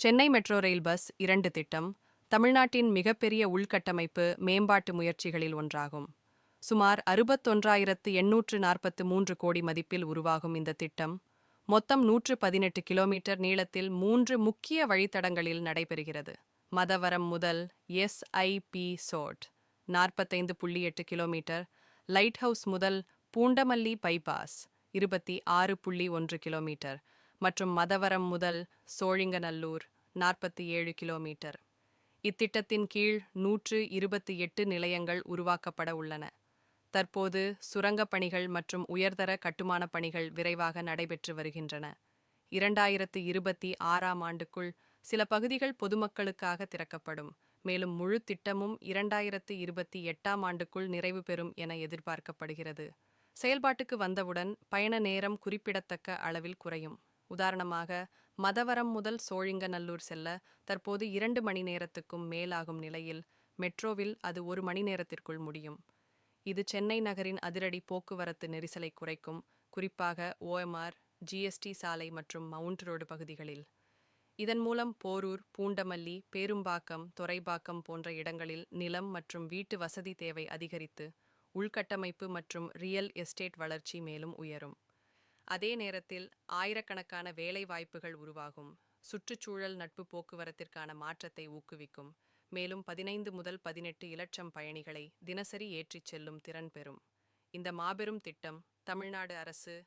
Chennai metro rail bus 2 திட்டம் தமிழ்நாட்டின் மிகப்பெரிய உள்கட்டமைப்பு மேம்பாட்டு முயற்சிகளில் ஒன்றாகும். சுமார் 61,843 கோடி மதிப்பில் உருவாகும் இந்த திட்டம் மொத்தம் 118 கிலோமீட்டர் நீளத்தில் 3 முக்கிய வழித்தடங்களில் நடைபெறுகிறது. மதவரம் முதல் SIP சோட் 45.8 கிலோமீட்டர், லைட் ஹவுஸ் முதல் பூண்டமல்லி பைபாஸ் 26.1 கிலோமீட்டர் மற்றும் மதவரம் முதல் சோழிங்கநல்லூர் 47 கிலோமீட்டர். இத்திட்டத்தின் கீழ் 128 நிலையங்கள் உருவாக்கப்பட உள்ளன. தற்போது சுரங்கப் பணிகள் மற்றும் உயர்தர கட்டுமானப் பணிகள் விரைவாக நடைபெற்று வருகின்றன. 2026ஆம் ஆண்டுக்குள் சில பகுதிகள் பொதுமக்களுக்காக திறக்கப்படும். மேலும் முழு திட்டமும் 2028ஆம் ஆண்டுக்குள் நிறைவு பெறும் என எதிர்பார்க்கப்படுகிறது. செயல்பாட்டுக்கு வந்தவுடன் பயண நேரம் குறிப்பிடத்தக்க அளவில் குறையும். உதாரணமாக, மதவரம் முதல் சோழிங்கநல்லூர் செல்ல தற்போது 2 மணி நேரத்துக்கும் மேலாகும் நிலையில் மெட்ரோவில் அது 1 மணி நேரத்திற்குள் முடியும். இது சென்னை நகரின் அதிரடி போக்குவரத்து நெரிசலை குறைக்கும், குறிப்பாக OMR, GST சாலை மற்றும் மவுண்ட் ரோடு பகுதிகளில். இதன் மூலம் போரூர், பூண்டமல்லி, பேரும்பாக்கம், துரைப்பாக்கம் போன்ற இடங்களில் நிலம் மற்றும் வீட்டு வசதி தேவை அதிகரித்து உள்கட்டமைப்பு மற்றும் ரியல் எஸ்டேட் வளர்ச்சி மேலும் உயரும். அதே நேரத்தில் ஆயிரக்கணக்கான வேலை வாய்ப்புகள் உருவாகும், சுற்றுச்சூழல் நட்பு போக்குவரத்திற்கான மாற்றத்தை ஊக்குவிக்கும், மேலும் 15 முதல் 18 இலட்சம் பயணிகளை தினசரி ஏற்றிச் செல்லும் திறன் பெறும். இந்த மாபெரும் திட்டம் தமிழ்நாடு அரசு